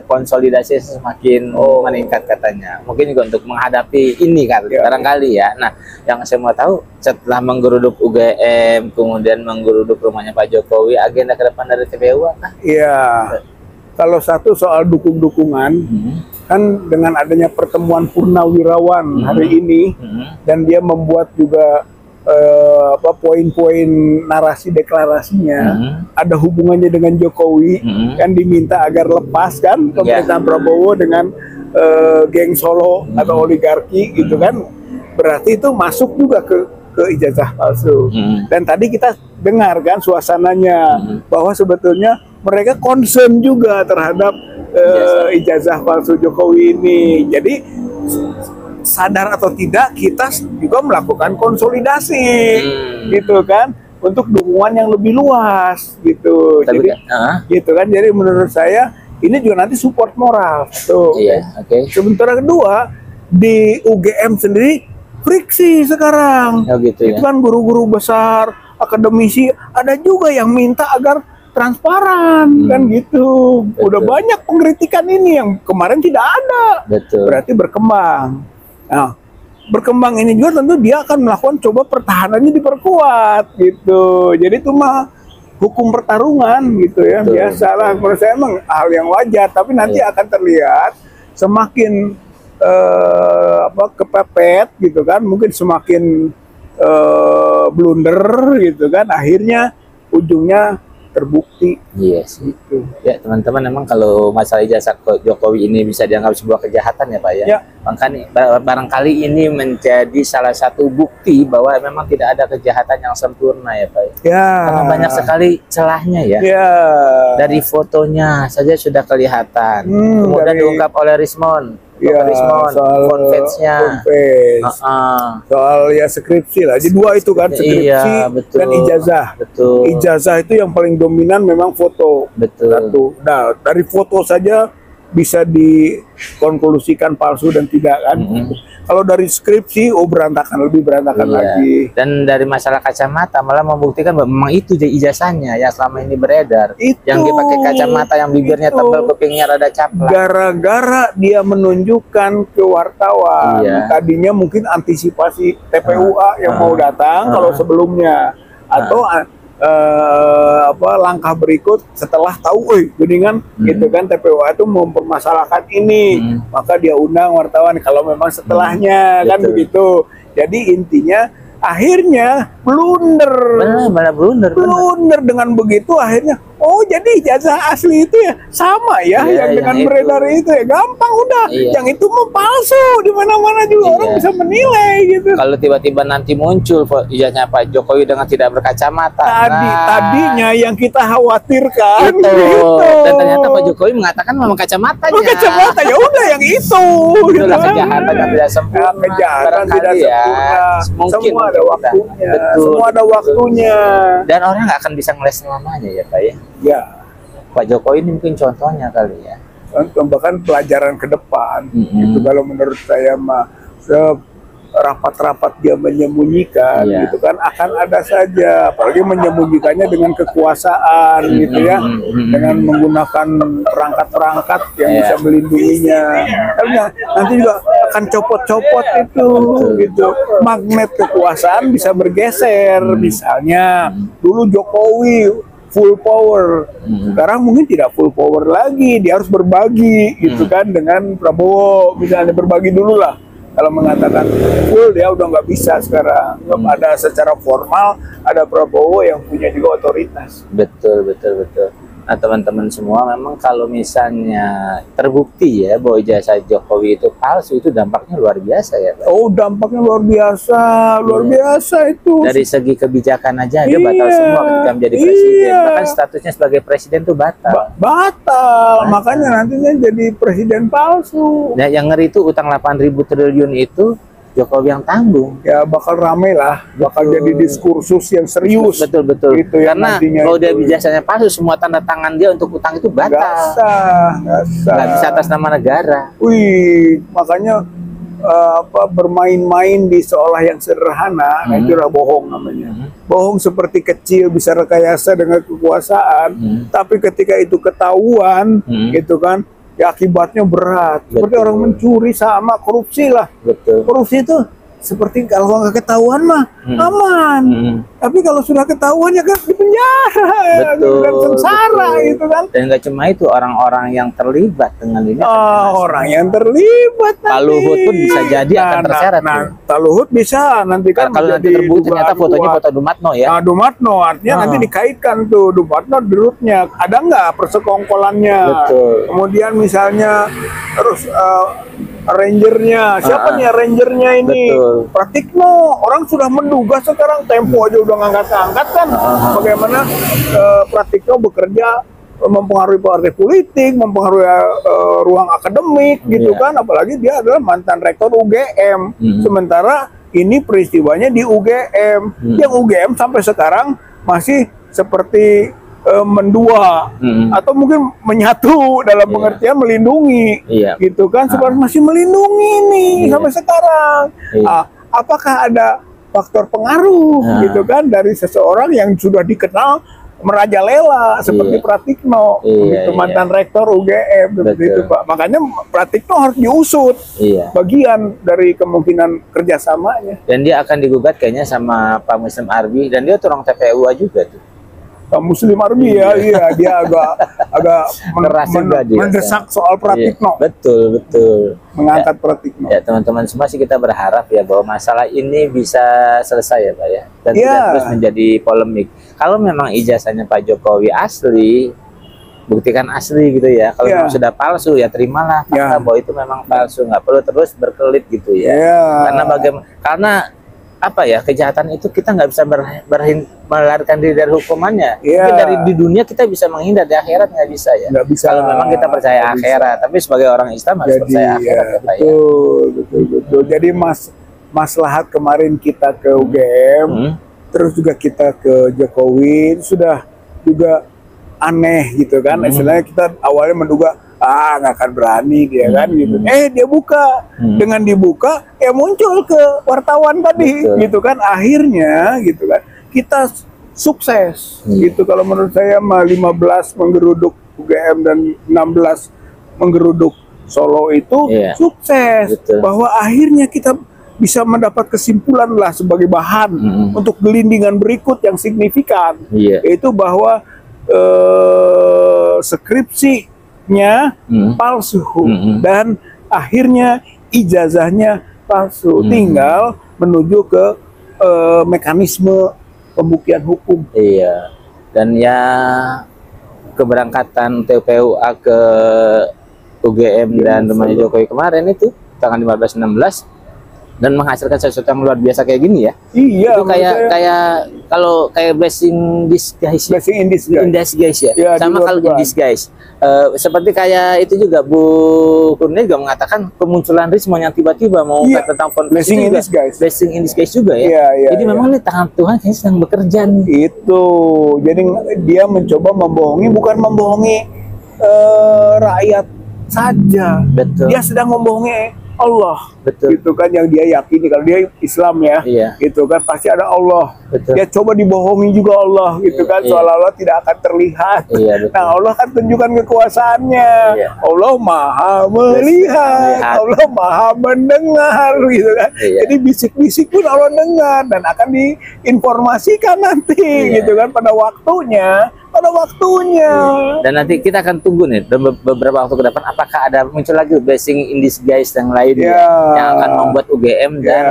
[SPEAKER 1] konsolidasi semakin meningkat katanya. Mungkin juga untuk menghadapi ini kan, barangkali ya. Nah, yang saya mau tahu setelah menggeruduk UGM, kemudian menggeruduk rumahnya Pak Jokowi, agenda ke depan dari TPU apa?
[SPEAKER 2] Iya. Kalau satu soal dukung-dukungan, kan dengan adanya pertemuan Purnawirawan hari ini, dan dia membuat juga poin-poin narasi deklarasinya ada hubungannya dengan Jokowi, kan diminta agar lepas kan pemerintahan Prabowo dengan geng Solo atau oligarki gitu kan, berarti itu masuk juga ke ijazah palsu. Dan tadi kita dengar kan suasananya bahwa sebetulnya mereka concern juga terhadap ijazah palsu Jokowi ini. Jadi sadar atau tidak kita juga melakukan konsolidasi gitu kan untuk dukungan yang lebih luas gitu. Jadi gitu kan, jadi menurut saya ini juga nanti support moral tuh. Sementara kedua di UGM sendiri friksi sekarang. Itu kan guru-guru besar, akademisi, ada juga yang minta agar transparan kan gitu. Udah banyak pengkritikan ini yang kemarin tidak ada. Berarti berkembang. Nah, berkembang ini juga tentu dia akan melakukan coba pertahanannya diperkuat gitu. Jadi itu mah hukum pertarungan gitu ya. Biasalah, menurut saya emang hal yang wajar, tapi nanti akan terlihat semakin kepepet gitu kan, mungkin semakin blunder gitu kan, akhirnya ujungnya terbukti.
[SPEAKER 1] Gitu. Ya teman-teman, memang kalau masalah ijazah Jokowi ini bisa dianggap sebuah kejahatan ya Pak ya. Makanya barangkali ini menjadi salah satu bukti bahwa memang tidak ada kejahatan yang sempurna ya Pak ya. Karena banyak sekali celahnya ya. Dari fotonya saja sudah kelihatan. Kemudian diungkap oleh Rismon.
[SPEAKER 2] Soal
[SPEAKER 1] konfesnya,
[SPEAKER 2] soal ya skripsi lah. Jadi dua itu kan, skripsi dan ijazah. Ijazah itu yang paling dominan memang foto. Satu. Nah, dari foto saja bisa dikonklusikan palsu dan tidak kan. Kalau dari skripsi berantakan, lebih berantakan lagi.
[SPEAKER 1] Dan dari masalah kacamata malah membuktikan bahwa memang itu ijazahnya yang selama ini beredar. Yang dipakai kacamata yang bibirnya tebal, kupingnya rada caplak. Gara-gara
[SPEAKER 2] dia menunjukkan ke wartawan. Tadinya mungkin antisipasi TPUA yang mau datang kalau sebelumnya, atau langkah berikut setelah tahu geningan gitu kan TPUA itu mempermasalahkan ini, maka dia undang wartawan kalau memang setelahnya kan begitu. Jadi intinya akhirnya blunder dengan begitu, akhirnya Oh, jadi ijazah asli itu ya sama ya
[SPEAKER 1] Iya,
[SPEAKER 2] yang dengan
[SPEAKER 1] yang
[SPEAKER 2] beredar
[SPEAKER 1] itu.
[SPEAKER 2] itu ya gampang udah.
[SPEAKER 1] Iya.
[SPEAKER 2] Yang itu mah palsu, di mana-mana juga
[SPEAKER 1] Iya.
[SPEAKER 2] orang bisa menilai gitu.
[SPEAKER 1] Kalau tiba-tiba nanti muncul ijazahnya Pak Jokowi dengan tidak berkacamata,
[SPEAKER 2] Tadinya yang kita khawatirkan
[SPEAKER 1] itu.
[SPEAKER 2] gitu.
[SPEAKER 1] Dan ternyata Pak Jokowi mengatakan memang kacamatanya.
[SPEAKER 2] Oh, kacamata ya udah yang itu.
[SPEAKER 1] Itulah
[SPEAKER 2] kan.
[SPEAKER 1] kejahatan yang tidak sempurna.
[SPEAKER 2] Ya, kejahatan
[SPEAKER 1] Barangkali
[SPEAKER 2] tidak
[SPEAKER 1] ya,
[SPEAKER 2] sempurna.
[SPEAKER 1] mungkin
[SPEAKER 2] Semua ada
[SPEAKER 1] kita.
[SPEAKER 2] waktunya.
[SPEAKER 1] Betul,
[SPEAKER 2] Semua ada
[SPEAKER 1] betul.
[SPEAKER 2] waktunya.
[SPEAKER 1] Dan orang nggak akan bisa ngeles selamanya ya Pak ya.
[SPEAKER 2] Ya,
[SPEAKER 1] Pak Jokowi ini mungkin contohnya kali ya.
[SPEAKER 2] bahkan pelajaran ke depan.
[SPEAKER 1] Mm-mm.
[SPEAKER 2] Itu kalau menurut saya mah rapat-rapat dia menyembunyikan
[SPEAKER 1] Iya.
[SPEAKER 2] gitu kan akan ada saja, apalagi menyembunyikannya dengan kekuasaan gitu ya, dengan menggunakan perangkat-perangkat yang
[SPEAKER 1] Iya.
[SPEAKER 2] bisa melindunginya. Karena nanti juga akan copot-copot itu gitu, magnet kekuasaan bisa bergeser. Misalnya dulu Jokowi full power, sekarang mungkin tidak full power lagi, dia harus berbagi gitu kan dengan Prabowo, misalnya berbagi dulu lah. Kalau mengatakan full dia udah nggak bisa sekarang. Ada secara formal ada Prabowo yang punya juga otoritas.
[SPEAKER 1] Betul, betul, betul. Nah teman-teman semua, memang kalau misalnya terbukti ya bahwa ijazah Jokowi itu palsu, itu dampaknya luar biasa ya Pak.
[SPEAKER 2] Oh, dampaknya luar biasa, luar biasa itu.
[SPEAKER 1] Dari segi kebijakan aja dia batal
[SPEAKER 2] Iya,
[SPEAKER 1] semua ketika menjadi presiden.
[SPEAKER 2] iya.
[SPEAKER 1] Bahkan statusnya sebagai presiden tuh batal.
[SPEAKER 2] Batal, makanya nantinya jadi presiden palsu.
[SPEAKER 1] Nah, yang ngeri itu utang 8.000 triliun itu Jokowi yang tanggung.
[SPEAKER 2] Ya bakal rame lah, bakal
[SPEAKER 1] Betul.
[SPEAKER 2] jadi diskursus yang serius.
[SPEAKER 1] Betul, betul.
[SPEAKER 2] Gitu yang
[SPEAKER 1] Karena
[SPEAKER 2] nantinya
[SPEAKER 1] kalau dia
[SPEAKER 2] itu.
[SPEAKER 1] ijazahnya palsu, semua tanda tangan dia untuk utang itu
[SPEAKER 2] Nggak
[SPEAKER 1] batal.
[SPEAKER 2] sah, nggak sah.
[SPEAKER 1] Nggak bisa atas nama negara.
[SPEAKER 2] Wih, makanya bermain-main di seolah yang sederhana, nah itulah bohong namanya. Bohong seperti kecil bisa rekayasa dengan kekuasaan, tapi ketika itu ketahuan, gitu kan, ya akibatnya berat. Seperti
[SPEAKER 1] Betul.
[SPEAKER 2] orang mencuri sama korupsi lah.
[SPEAKER 1] Betul.
[SPEAKER 2] Korupsi itu seperti kalau nggak ketahuan mah aman. Tapi kalau sudah ketahuan ya kan di penjara,
[SPEAKER 1] Betul,
[SPEAKER 2] dan sengsara
[SPEAKER 1] betul.
[SPEAKER 2] gitu kan.
[SPEAKER 1] Dan nggak cuma itu, orang-orang yang terlibat dengan ini.
[SPEAKER 2] Orang yang terlibat
[SPEAKER 1] Pak Luhut pun bisa jadi akan terseret.
[SPEAKER 2] Nah,
[SPEAKER 1] tuh.
[SPEAKER 2] Pak Luhut bisa nanti kan
[SPEAKER 1] Kalau nanti
[SPEAKER 2] menjadi
[SPEAKER 1] terbukti ternyata
[SPEAKER 2] dugaan
[SPEAKER 1] fotonya
[SPEAKER 2] kuat.
[SPEAKER 1] foto Dumatno ya.
[SPEAKER 2] Nah, Dumatno artinya nanti dikaitkan tuh Dumatno dirutnya ada nggak persekongkolannya.
[SPEAKER 1] Betul.
[SPEAKER 2] Kemudian misalnya terus rangernya siapa nih rangernya ini?
[SPEAKER 1] Betul.
[SPEAKER 2] Pratikno, orang sudah menduga sekarang Tempo aja udah ngangkat-ngangkat kan bagaimana Pratikno bekerja mempengaruhi partai politik, mempengaruhi ruang akademik gitu
[SPEAKER 1] Iya.
[SPEAKER 2] kan, apalagi dia adalah mantan rektor UGM. Sementara ini peristiwanya di UGM. Yang UGM sampai sekarang masih seperti mendua atau mungkin menyatu dalam pengertian melindungi,
[SPEAKER 1] Iya.
[SPEAKER 2] gitu kan, sebenarnya masih melindungi nih sampai sekarang.
[SPEAKER 1] Iya.
[SPEAKER 2] Apakah ada faktor pengaruh, gitu kan, dari seseorang yang sudah dikenal merajalela seperti Pratikno,
[SPEAKER 1] Iya,
[SPEAKER 2] gitu, mantan rektor UGM, seperti
[SPEAKER 1] Betul.
[SPEAKER 2] itu Pak. Makanya Pratikno harus diusut,
[SPEAKER 1] Iya.
[SPEAKER 2] bagian dari kemungkinan kerjasamanya.
[SPEAKER 1] Dan dia akan digugat kayaknya sama Pak Muslim Arbi, dan dia tuh orang TPUA juga tuh.
[SPEAKER 2] Muslim Arbi ya, iya dia agak
[SPEAKER 1] Keras juga dia.
[SPEAKER 2] mendesak soal Pratikno,
[SPEAKER 1] Iya, betul, betul.
[SPEAKER 2] mengangkat Pratikno.
[SPEAKER 1] Ya teman-teman semua sih, kita berharap ya bahwa masalah ini bisa selesai ya Pak ya, dan
[SPEAKER 2] Iya.
[SPEAKER 1] tidak terus menjadi polemik. Kalau memang ijazahnya Pak Jokowi asli, buktikan asli gitu ya. Kalau
[SPEAKER 2] Iya.
[SPEAKER 1] memang sudah palsu ya terimalah fakta
[SPEAKER 2] Iya.
[SPEAKER 1] bahwa itu memang palsu, nggak perlu terus berkelit gitu ya.
[SPEAKER 2] Iya.
[SPEAKER 1] Karena apa ya, kejahatan itu kita nggak bisa melarikan diri dari hukumannya.
[SPEAKER 2] Iya.
[SPEAKER 1] Mungkin dari di dunia kita bisa menghindar, di akhirat nggak bisa ya.
[SPEAKER 2] Nggak bisa.
[SPEAKER 1] Kalau memang kita percaya
[SPEAKER 2] Nggak bisa.
[SPEAKER 1] akhirat, tapi sebagai orang Islam harus
[SPEAKER 2] Jadi
[SPEAKER 1] percaya
[SPEAKER 2] ya,
[SPEAKER 1] akhirat ya Pak ya.
[SPEAKER 2] betul. Jadi maslahat kemarin kita ke UGM, terus juga kita ke Jokowi itu sudah juga aneh gitu kan. Istilahnya kita awalnya menduga nggak akan berani dia kan gitu. Dia buka, dengan dibuka ya muncul ke wartawan tadi.
[SPEAKER 1] Betul.
[SPEAKER 2] Gitu kan, akhirnya gitu kan kita sukses gitu. Kalau menurut saya mah 15 menggeruduk UGM dan 16 menggeruduk Solo itu sukses.
[SPEAKER 1] Betul.
[SPEAKER 2] Bahwa akhirnya kita bisa mendapat kesimpulan lah sebagai bahan untuk gelindingan berikut yang signifikan, yaitu bahwa skripsinya palsu dan akhirnya ijazahnya palsu. Tinggal menuju ke mekanisme pembuktian hukum.
[SPEAKER 1] Iya. Dan ya keberangkatan TPUA ke UGM dan temannya Jokowi kemarin itu tanggal 15-16 dan menghasilkan sesuatu yang luar biasa kayak gini ya.
[SPEAKER 2] Iya,
[SPEAKER 1] Itu kayak kalau kayak blessing disguise.
[SPEAKER 2] blessing in disguise.
[SPEAKER 1] In disguise ya.
[SPEAKER 2] Ya,
[SPEAKER 1] Sama
[SPEAKER 2] di luar
[SPEAKER 1] kalau in
[SPEAKER 2] dugaan.
[SPEAKER 1] disguise. Seperti kayak itu juga Bu Kurnia juga mengatakan kemunculan Rismon yang tiba-tiba mau
[SPEAKER 2] Iya,
[SPEAKER 1] kata telepon
[SPEAKER 2] blessing
[SPEAKER 1] itu
[SPEAKER 2] in
[SPEAKER 1] juga
[SPEAKER 2] disguise.
[SPEAKER 1] blessing in disguise juga ya.
[SPEAKER 2] Iya, iya,
[SPEAKER 1] Jadi
[SPEAKER 2] iya.
[SPEAKER 1] memang nih tangan Tuhan kayaknya sedang bekerja nih.
[SPEAKER 2] Itu jadi dia mencoba membohongi, bukan membohongi rakyat saja.
[SPEAKER 1] Betul.
[SPEAKER 2] Dia sedang membohongi Allah.
[SPEAKER 1] Betul.
[SPEAKER 2] Gitu kan yang dia yakini. Kalau dia Islam ya,
[SPEAKER 1] Iya.
[SPEAKER 2] gitu kan pasti ada Allah.
[SPEAKER 1] Betul.
[SPEAKER 2] Dia coba dibohongi juga Allah, gitu kan,
[SPEAKER 1] Iya.
[SPEAKER 2] seolah-olah tidak akan terlihat.
[SPEAKER 1] Iya, betul.
[SPEAKER 2] Nah, Allah kan tunjukkan kekuasaannya.
[SPEAKER 1] Iya.
[SPEAKER 2] Allah maha melihat,
[SPEAKER 1] Melihat.
[SPEAKER 2] Allah maha mendengar, gitu kan.
[SPEAKER 1] Iya.
[SPEAKER 2] Jadi bisik-bisik pun Allah dengar dan akan diinformasikan nanti,
[SPEAKER 1] Iya.
[SPEAKER 2] gitu kan, pada waktunya.
[SPEAKER 1] Dan nanti kita akan tunggu nih beberapa waktu ke depan apakah ada muncul lagi blessing in disguise yang lain
[SPEAKER 2] Iya.
[SPEAKER 1] ya, yang akan membuat UGM dan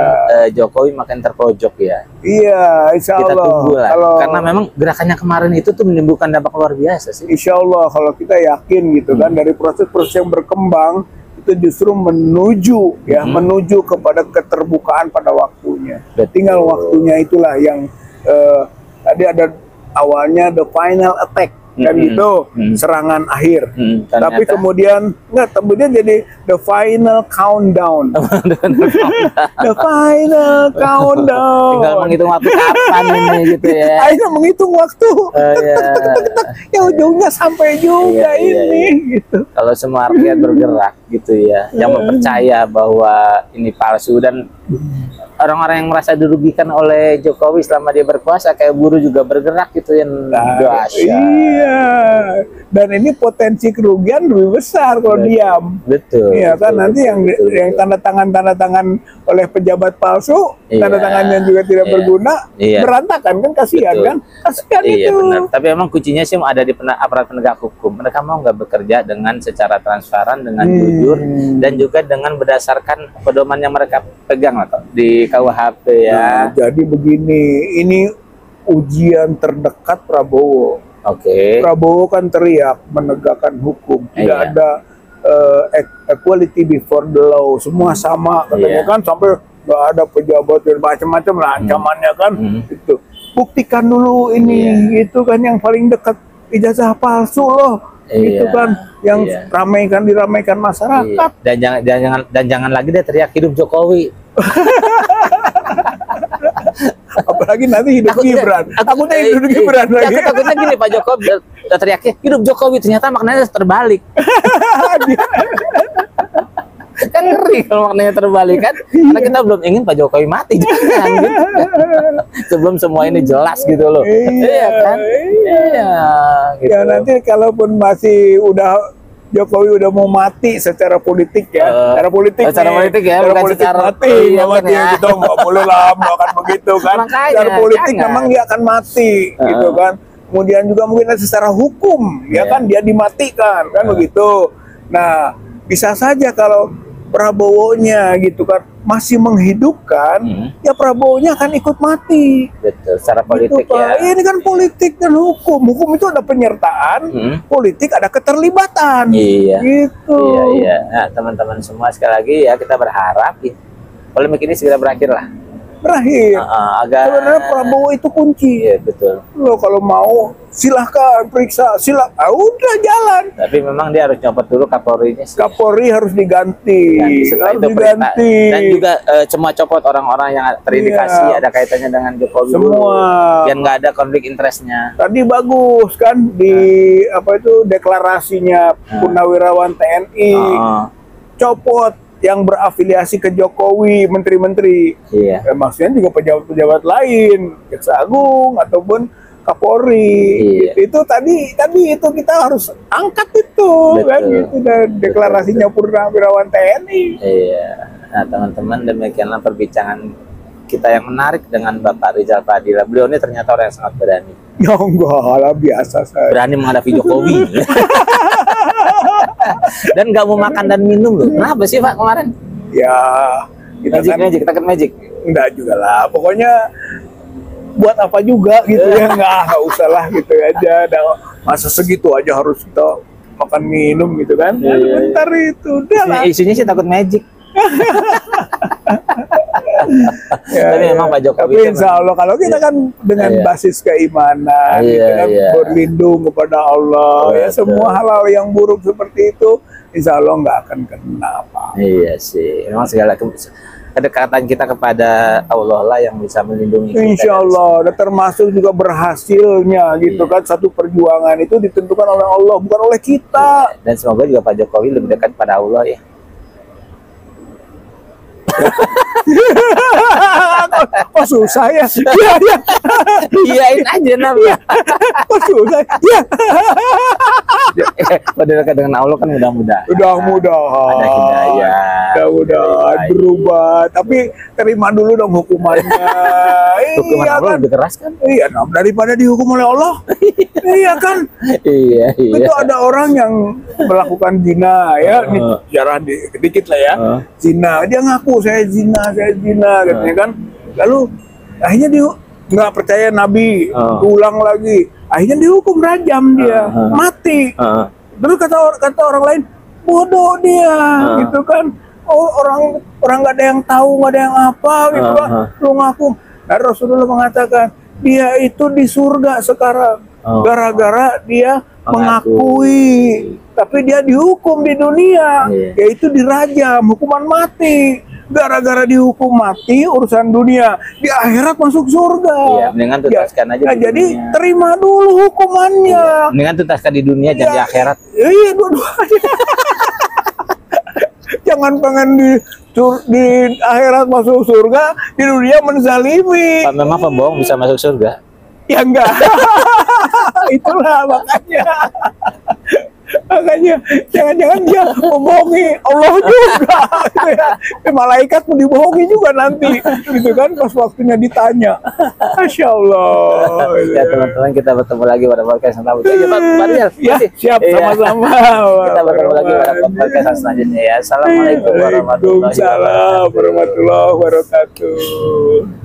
[SPEAKER 1] Jokowi makin terpojok ya.
[SPEAKER 2] Iya, insya
[SPEAKER 1] Kita
[SPEAKER 2] Allah.
[SPEAKER 1] tunggu lah.
[SPEAKER 2] Kalau
[SPEAKER 1] Karena memang gerakannya kemarin itu tuh menimbulkan dampak luar biasa sih.
[SPEAKER 2] insya Allah kalau kita yakin gitu kan dari proses-proses yang berkembang itu justru menuju ya menuju kepada keterbukaan pada waktunya.
[SPEAKER 1] Betul.
[SPEAKER 2] Tinggal waktunya itulah yang tadi ada awalnya the final attack kan itu serangan akhir. Tapi
[SPEAKER 1] Ternyata-
[SPEAKER 2] kemudian jadi the final countdown. The final countdown.
[SPEAKER 1] Tinggal menghitung waktu kapan ini gitu ya.
[SPEAKER 2] Akhirnya menghitung waktu.
[SPEAKER 1] Iya.
[SPEAKER 2] Ya ujungnya sampai juga
[SPEAKER 1] Iya, iya,
[SPEAKER 2] ini gitu.
[SPEAKER 1] Kalau semua rakyat bergerak gitu ya, yang mempercaya bahwa ini palsu dan orang-orang yang merasa dirugikan oleh Jokowi selama dia berkuasa kayak buruh juga bergerak gitu ya. Dahsyat.
[SPEAKER 2] Iya. Dan ini potensi kerugian lebih besar kalau
[SPEAKER 1] Betul.
[SPEAKER 2] diam.
[SPEAKER 1] Betul.
[SPEAKER 2] Iya kan
[SPEAKER 1] betul,
[SPEAKER 2] nanti
[SPEAKER 1] betul,
[SPEAKER 2] yang
[SPEAKER 1] betul,
[SPEAKER 2] yang
[SPEAKER 1] betul.
[SPEAKER 2] tanda tangan oleh pejabat palsu,
[SPEAKER 1] Iya.
[SPEAKER 2] tanda tangannya juga tidak
[SPEAKER 1] Iya.
[SPEAKER 2] berguna,
[SPEAKER 1] Iya.
[SPEAKER 2] berantakan kan, kasihan
[SPEAKER 1] Betul.
[SPEAKER 2] kan? Kasihan
[SPEAKER 1] Iya
[SPEAKER 2] itu.
[SPEAKER 1] benar. Tapi emang kuncinya sih ada di aparat penegak hukum. Mereka mau nggak bekerja dengan secara transparan, dengan jujur, dan juga dengan berdasarkan pedoman yang mereka pegang atau di KUHP ya.
[SPEAKER 2] Nah, jadi begini, ini ujian terdekat Prabowo.
[SPEAKER 1] Oke.
[SPEAKER 2] Prabowo kan teriak menegakkan hukum, tidak
[SPEAKER 1] Iya.
[SPEAKER 2] ada equality before the law, semua sama katanya
[SPEAKER 1] Iya.
[SPEAKER 2] kan, sampai nggak ada pejabat dan macam-macam lah ancamannya kan. Itu buktikan dulu ini, itu kan yang paling dekat ijazah palsu loh. Itu
[SPEAKER 1] Iya.
[SPEAKER 2] kan yang
[SPEAKER 1] Iya.
[SPEAKER 2] diramaikan masyarakat.
[SPEAKER 1] Iya. Dan jangan lagi dia teriak hidup Jokowi.
[SPEAKER 2] Apalagi nanti hidup Gibran. Takutnya hidup Gibran
[SPEAKER 1] Ya,
[SPEAKER 2] lagi.
[SPEAKER 1] aku takutnya gini Pak Jokowi teriaknya hidup Jokowi ternyata maknanya terbalik. Kan ngeri kalau maknanya terbalik kan, karena kita belum ingin Pak Jokowi mati jangan gitu. Sebelum semua ini jelas gitu loh. Iya kan? Iya gitu.
[SPEAKER 2] Ya nanti kalaupun masih Jokowi udah mau mati secara politik ya, secara politik
[SPEAKER 1] secara
[SPEAKER 2] nih.
[SPEAKER 1] politik ya,
[SPEAKER 2] secara
[SPEAKER 1] bukan
[SPEAKER 2] politik
[SPEAKER 1] secara-
[SPEAKER 2] mati,
[SPEAKER 1] iya,
[SPEAKER 2] nggak
[SPEAKER 1] bukan
[SPEAKER 2] mati
[SPEAKER 1] ya.
[SPEAKER 2] gitu, nggak boleh lah, akan begitu kan.
[SPEAKER 1] Makanya,
[SPEAKER 2] Secara politik
[SPEAKER 1] jangan.
[SPEAKER 2] memang dia akan mati, gitu kan. Kemudian juga mungkin secara hukum, ya kan dia dimatikan, kan begitu. Nah, bisa saja kalau Prabowo-nya gitu kan masih menghidupkan, ya Prabowo-nya akan ikut mati.
[SPEAKER 1] Betul, secara politik
[SPEAKER 2] Gitu, Pak.
[SPEAKER 1] ya.
[SPEAKER 2] Ini kan politik dan hukum. Hukum itu ada penyertaan, politik ada keterlibatan.
[SPEAKER 1] Iya.
[SPEAKER 2] Gitu.
[SPEAKER 1] Iya. Nah, teman-teman semua sekali lagi ya kita berharap polemik ini segera berakhir lah.
[SPEAKER 2] Berakhir.
[SPEAKER 1] Agar
[SPEAKER 2] Sebenarnya Prabowo itu kunci.
[SPEAKER 1] Iya, betul.
[SPEAKER 2] Lo kalau mau silahkan periksa, udah jalan.
[SPEAKER 1] Tapi memang dia harus nyopot dulu Kapolrinya sih.
[SPEAKER 2] Kapolri harus diganti,
[SPEAKER 1] Setelah
[SPEAKER 2] harus
[SPEAKER 1] itu perintah.
[SPEAKER 2] diganti.
[SPEAKER 1] Dan juga semua copot orang-orang yang terindikasi
[SPEAKER 2] Iya.
[SPEAKER 1] ada kaitannya dengan Jokowi
[SPEAKER 2] Semua.
[SPEAKER 1] dulu. Biar nggak ada konflik interestnya.
[SPEAKER 2] Tadi bagus kan di deklarasinya Purnawirawan TNI, copot yang berafiliasi ke Jokowi, menteri-menteri.
[SPEAKER 1] Iya.
[SPEAKER 2] Maksudnya juga pejabat-pejabat lain, Jaksa Agung ataupun Kapolri.
[SPEAKER 1] Iya.
[SPEAKER 2] Itu tadi itu kita harus angkat itu.
[SPEAKER 1] Betul.
[SPEAKER 2] Kan gitu, dan deklarasinya Purnawirawan TNI.
[SPEAKER 1] Iya. Nah, teman-teman, demikianlah perbincangan kita yang menarik dengan Bapak Rizal Fadila. Beliau ini ternyata orang yang sangat berani.
[SPEAKER 2] Ya enggak lah, biasa saya.
[SPEAKER 1] Berani menghadapi Jokowi. Dan nggak mau makan dan minum loh. Kenapa sih Pak kemarin?
[SPEAKER 2] Ya kita kan
[SPEAKER 1] Magic, takut magic.
[SPEAKER 2] enggak juga lah. Pokoknya buat apa juga gitu ya, enggak usah lah gitu aja. Nah, Masa segitu aja harus kita makan minum gitu kan? Bentar itu, udah lah.
[SPEAKER 1] Isunya sih takut magic. Tapi memang Pak Jokowi
[SPEAKER 2] tapi insya Allah kalau kita kan dengan basis keimanan, kita kan berlindung kepada Allah, ya semua hal-hal yang buruk seperti itu, insya Allah nggak akan kena apa.
[SPEAKER 1] Iya sih, memang segala kedekatan kita kepada Allah lah yang bisa melindungi kita.
[SPEAKER 2] Insya Allah, dan termasuk juga berhasilnya gitu kan, satu perjuangan itu ditentukan oleh Allah, bukan oleh kita.
[SPEAKER 1] Dan semoga juga Pak Jokowi lebih dekat pada Allah ya.
[SPEAKER 2] Kok susah ya? Iya, iya.
[SPEAKER 1] Iyain aja namanya.
[SPEAKER 2] Kok susah? Iya.
[SPEAKER 1] Pada dekat dengan Allah kan mudah-mudahan.
[SPEAKER 2] Mudah-mudahan.
[SPEAKER 1] Ada hidayah.
[SPEAKER 2] Mudah-mudahan berubah. Tapi terima dulu dong hukumannya.
[SPEAKER 1] Hukuman
[SPEAKER 2] Iya
[SPEAKER 1] Allah
[SPEAKER 2] kan?
[SPEAKER 1] lebih keras kan?
[SPEAKER 2] Iya, daripada dihukum oleh Allah. Iya kan?
[SPEAKER 1] Iya.
[SPEAKER 2] Itu ada orang yang melakukan zina ya, ini sejarah dikit lah ya. Zina, dia ngaku saya zina katanya kan. Lalu akhirnya dia nggak percaya Nabi, ulang lagi. Akhirnya dihukum rajam dia, mati. Terus kata orang lain, bodoh dia, gitu kan. Oh, orang nggak ada yang tahu, nggak ada yang apa, gitu kan. Lu ngaku. Dan Rasulullah mengatakan dia itu di surga sekarang. Gara-gara dia mengakui, tapi dia dihukum di dunia, yaitu dirajam, hukuman mati. Gara-gara dihukum mati urusan dunia, di akhirat masuk surga.
[SPEAKER 1] Iya, mendingan tuntaskan aja.
[SPEAKER 2] Nah, jadi terima dulu hukumannya.
[SPEAKER 1] Mendingan tuntaskan di dunia dan di akhirat.
[SPEAKER 2] Iya, dua-duanya. Jangan pengen di akhirat masuk surga, di dunia menzalimi.
[SPEAKER 1] Memang pembohong bisa masuk surga?
[SPEAKER 2] Ya enggak. Itulah makanya jangan-jangan dia membohongi Allah juga. Malaikat pun dibohongi juga nanti, gitu kan, pas waktunya ditanya. Masya Allah.
[SPEAKER 1] Ya teman-teman, kita bertemu lagi pada podcast selanjutnya.
[SPEAKER 2] Ya, siap, sama-sama.
[SPEAKER 1] Kita bertemu lagi pada podcast selanjutnya ya. Assalamualaikum warahmatullahi wabarakatuh.
[SPEAKER 2] Waalaikumsalam warahmatullahi wabarakatuh.